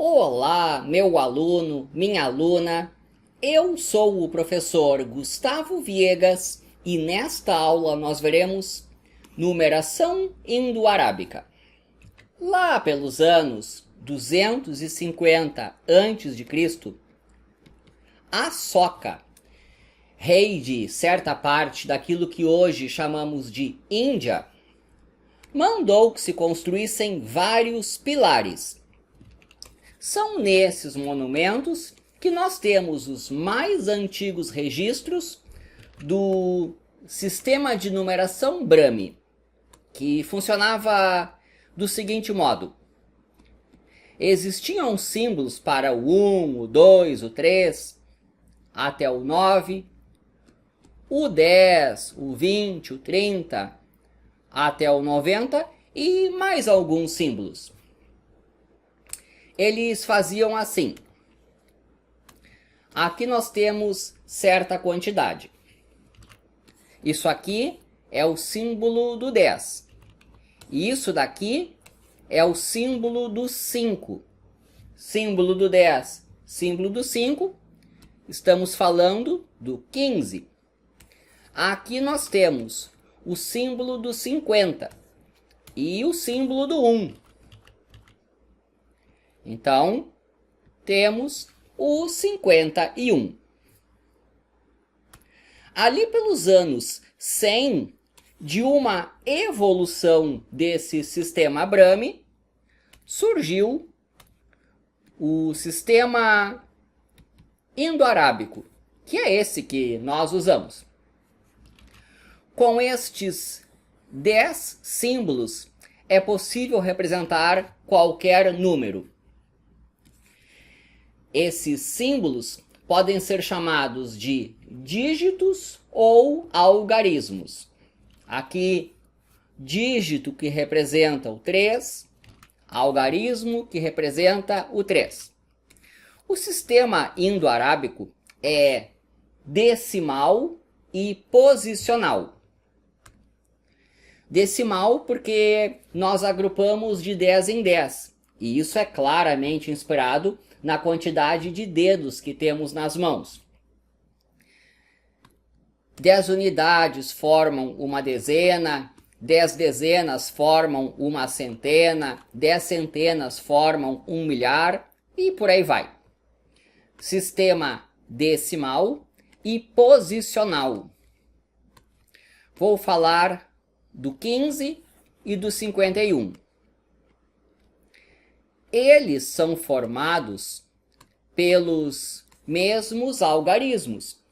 Olá, meu aluno, minha aluna. Eu sou o professor Gustavo Viegas e nesta aula nós veremos numeração indo-arábica. Lá pelos anos 250 a.C., Asoka, rei de certa parte daquilo que hoje chamamos de Índia, mandou que se construíssem vários pilares. São nesses monumentos que nós temos os mais antigos registros do sistema de numeração Brahmi, que funcionava do seguinte modo: existiam símbolos para o 1, o 2, o 3, até o 9, o 10, o 20, o 30, até o 90 e mais alguns símbolos. Eles faziam assim. Aqui nós temos certa quantidade. Isso aqui é o símbolo do 10. E isso daqui é o símbolo do 5. Símbolo do 10, símbolo do 5. Estamos falando do 15. Aqui nós temos o símbolo do 50 e o símbolo do 1. Então, temos o 51. Ali pelos anos 100, de uma evolução desse sistema Brahmi, surgiu o sistema indo-arábico, que é esse que nós usamos. Com estes 10 símbolos, é possível representar qualquer número. Esses símbolos podem ser chamados de dígitos ou algarismos. Aqui, dígito que representa o 3, algarismo que representa o 3. O sistema indo-arábico é decimal e posicional. Decimal porque nós agrupamos de 10 em 10, e isso é claramente inspirado na quantidade de dedos que temos nas mãos. 10 unidades formam uma dezena, 10 dezenas formam uma centena, 10 centenas formam um milhar e por aí vai. Sistema decimal e posicional. Vou falar do 15 e do 51. Eles são formados pelos mesmos algarismos,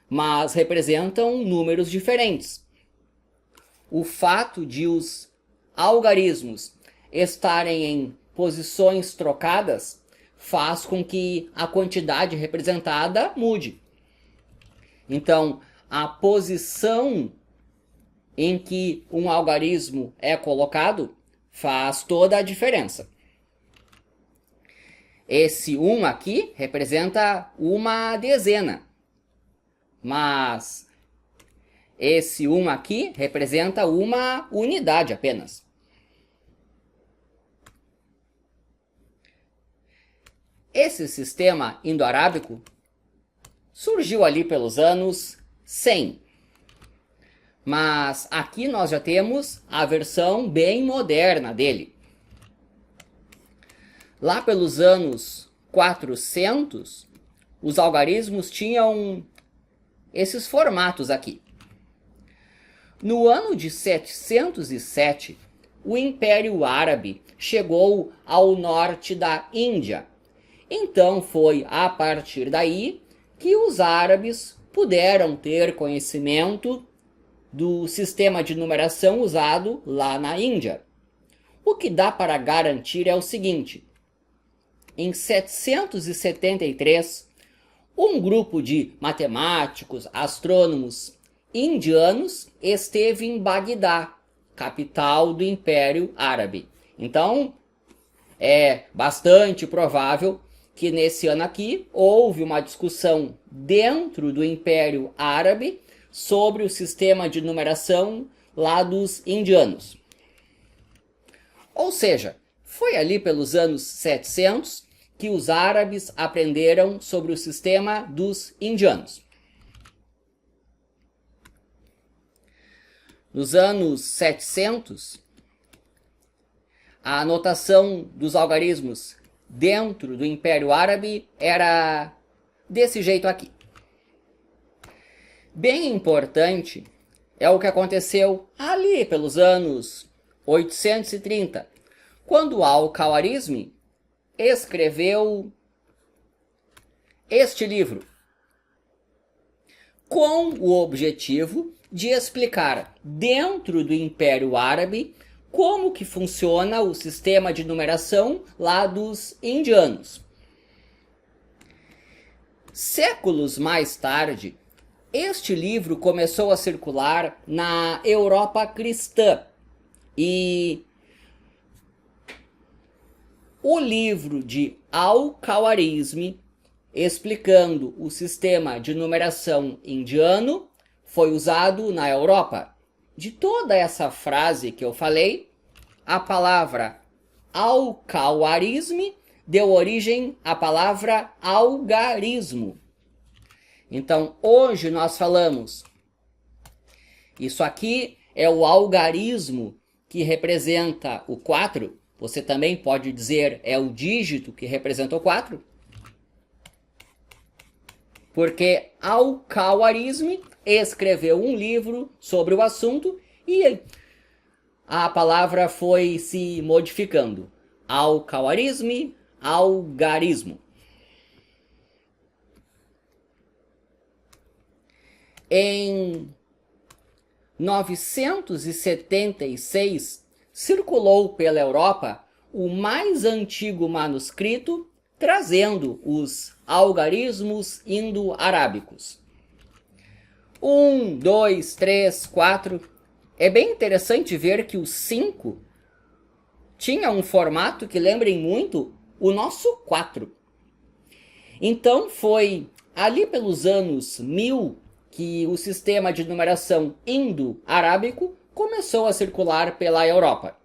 mas representam números diferentes. O fato de os algarismos estarem em posições trocadas faz com que a quantidade representada mude. Então, a posição em que um algarismo é colocado faz toda a diferença. Esse 1 aqui representa uma dezena, mas esse 1 aqui representa uma unidade apenas. Esse sistema indo-arábico surgiu ali pelos anos 100. Mas aqui nós já temos a versão bem moderna dele. Lá pelos anos 400, os algarismos tinham esses formatos aqui. No ano de 707, o Império Árabe chegou ao norte da Índia. Então foi a partir daí que os árabes puderam ter conhecimento do sistema de numeração usado lá na Índia. O que dá para garantir é o seguinte: em 773, um grupo de matemáticos, astrônomos indianos esteve em Bagdá, capital do Império Árabe. Então, é bastante provável que nesse ano aqui houve uma discussão dentro do Império Árabe sobre o sistema de numeração lá dos indianos. Ou seja, foi ali pelos anos 700 que os árabes aprenderam sobre o sistema dos indianos. Nos anos 700, a notação dos algarismos dentro do Império Árabe era desse jeito aqui. Bem importante é o que aconteceu ali pelos anos 830, quando Al-Khawarizmi escreveu este livro, com o objetivo de explicar dentro do Império Árabe como que funciona o sistema de numeração lá dos indianos. Séculos mais tarde, este livro começou a circular na Europa cristã e o livro de Al-Khawarizmi, explicando o sistema de numeração indiano, foi usado na Europa. De toda essa frase que eu falei, a palavra Al-Khawarizmi deu origem à palavra algarismo. Então, hoje nós falamos, isso aqui é o algarismo que representa o 4. Você também pode dizer é o dígito que representa o 4. Porque Al-Khawarizmi escreveu um livro sobre o assunto e a palavra foi se modificando. Al-Khawarizmi, algarismo. Em 976, circulou pela Europa o mais antigo manuscrito trazendo os algarismos indo-arábicos. 1, 2, 3, 4. É bem interessante ver que o 5 tinha um formato que lembra muito o nosso 4. Então foi ali pelos anos 1000 que o sistema de numeração indo-arábico começou a circular pela Europa.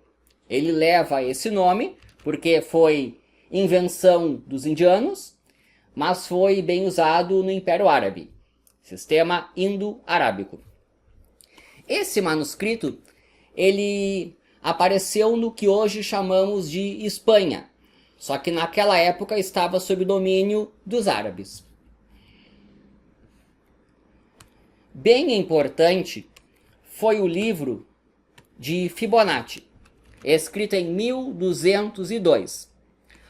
Ele leva esse nome porque foi invenção dos indianos, mas foi bem usado no Império Árabe. Sistema indo-arábico. Esse manuscrito, ele apareceu no que hoje chamamos de Espanha, só que naquela época estava sob domínio dos árabes. Bem importante foi o livro de Fibonacci, escrito em 1202.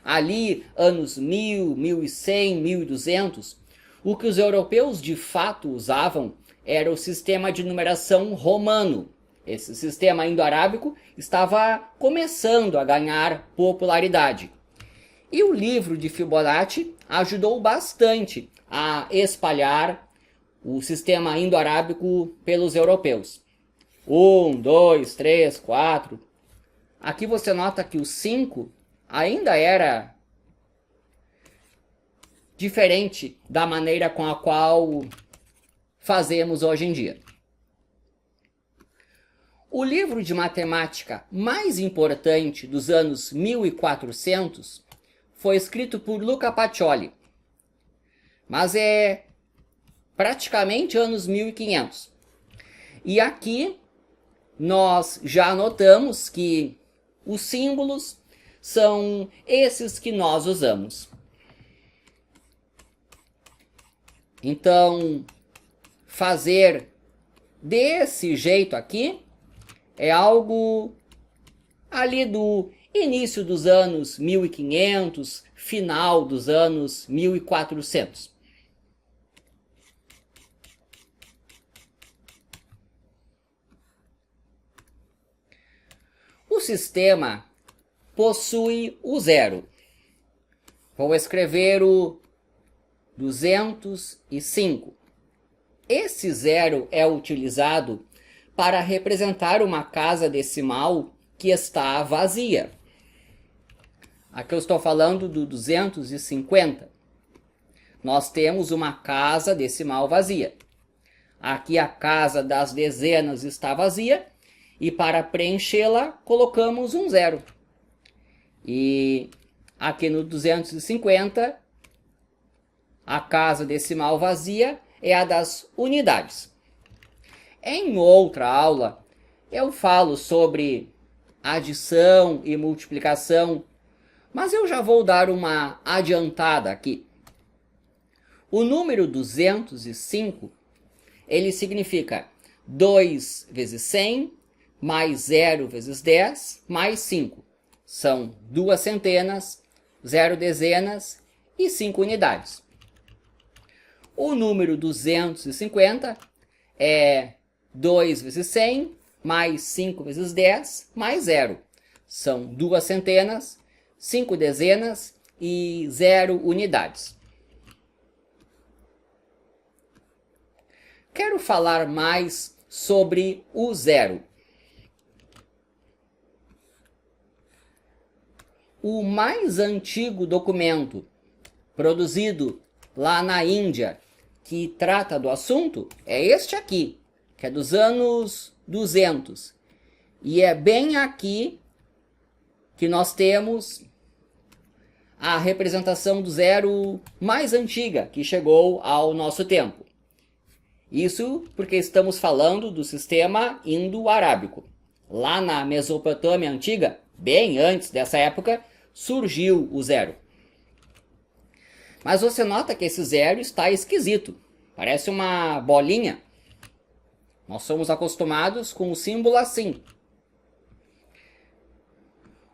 Ali, anos 1000, 1100, 1200, o que os europeus de fato usavam era o sistema de numeração romano. Esse sistema indo-arábico estava começando a ganhar popularidade. E o livro de Fibonacci ajudou bastante a espalhar o sistema indo-arábico pelos europeus. 1, 2, 3, 4. Aqui você nota que o 5 ainda era diferente da maneira com a qual fazemos hoje em dia. O livro de matemática mais importante dos anos 1400 foi escrito por Luca Pacioli, mas é praticamente anos 1500. E aqui nós já notamos que os símbolos são esses que nós usamos. Então, fazer desse jeito aqui é algo ali do início dos anos 1500, final dos anos 1400. O sistema possui o 0. Vou escrever o 205. Esse 0 é utilizado para representar uma casa decimal que está vazia. Aqui eu estou falando do 250. Nós temos uma casa decimal vazia. Aqui a casa das dezenas está vazia e para preenchê-la colocamos um 0. E Aqui no 250, a casa decimal vazia é a das unidades. Em outra aula, eu falo sobre adição e multiplicação, mas eu já vou dar uma adiantada aqui. O número 205, ele significa 2 vezes 100, mais 0 vezes 10, mais 5. São 2 centenas, 0 dezenas e 5 unidades. O número 250 é 2 vezes 100, mais 5 vezes 10, mais 0. São 2 centenas, 5 dezenas e 0 unidades. Quero falar mais sobre o zero. O mais antigo documento produzido lá na Índia que trata do assunto é este aqui, que é dos anos 200. E é bem aqui que nós temos a representação do zero mais antiga que chegou ao nosso tempo. Isso porque estamos falando do sistema indo-arábico. Lá na Mesopotâmia antiga, bem antes dessa época, surgiu o zero. Mas você nota que esse zero está esquisito. Parece uma bolinha. Nós somos acostumados com o símbolo assim.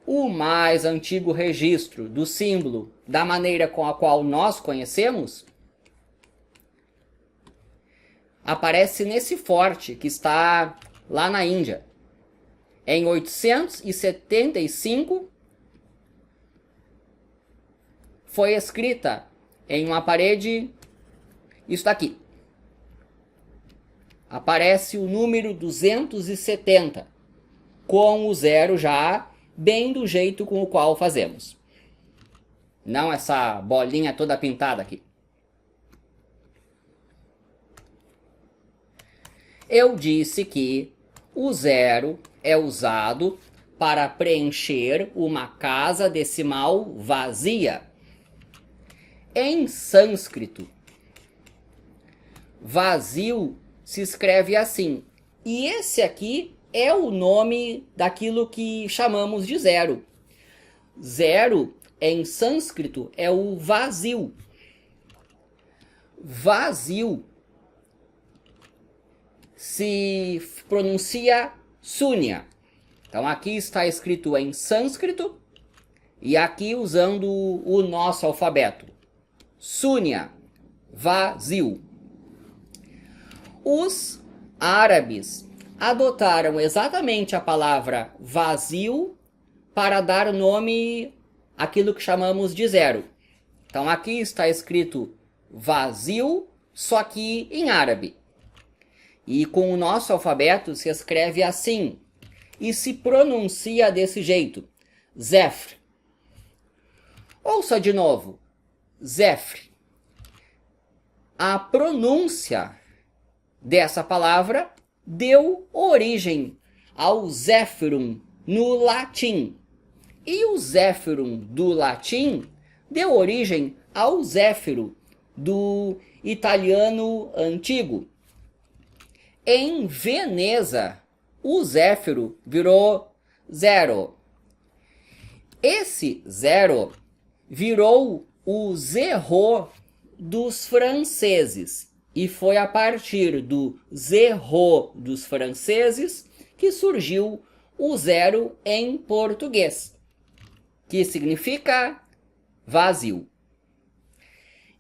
O mais antigo registro do símbolo da maneira com a qual nós conhecemos aparece nesse forte que está lá na Índia. Em 875 foi escrita em uma parede isso daqui. Aparece o número 270, com o zero já bem do jeito com o qual fazemos. Não essa bolinha toda pintada aqui. Eu disse que o zero é usado para preencher uma casa decimal vazia. Em sânscrito, vazio se escreve assim. E esse aqui é o nome daquilo que chamamos de zero. Zero, em sânscrito, é o vazio. Vazio se pronuncia Sunya. Então aqui está escrito em sânscrito e aqui usando o nosso alfabeto. Sunya, vazio. Os árabes adotaram exatamente a palavra vazio para dar nome àquilo que chamamos de zero. Então aqui está escrito vazio, só que em árabe. E com o nosso alfabeto se escreve assim e se pronuncia desse jeito, Zefr. Ouça de novo, Zefr. A pronúncia dessa palavra deu origem ao Zéfirum no latim. E o Zéfirum do latim deu origem ao Zéfiro do italiano antigo. Em Veneza, o Zéfiro virou zero. Esse zero virou o zero dos franceses. E foi a partir do zero dos franceses que surgiu o zero em português, que significa vazio.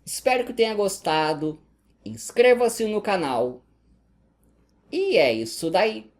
Espero que tenha gostado. Inscreva-se no canal. E é isso daí.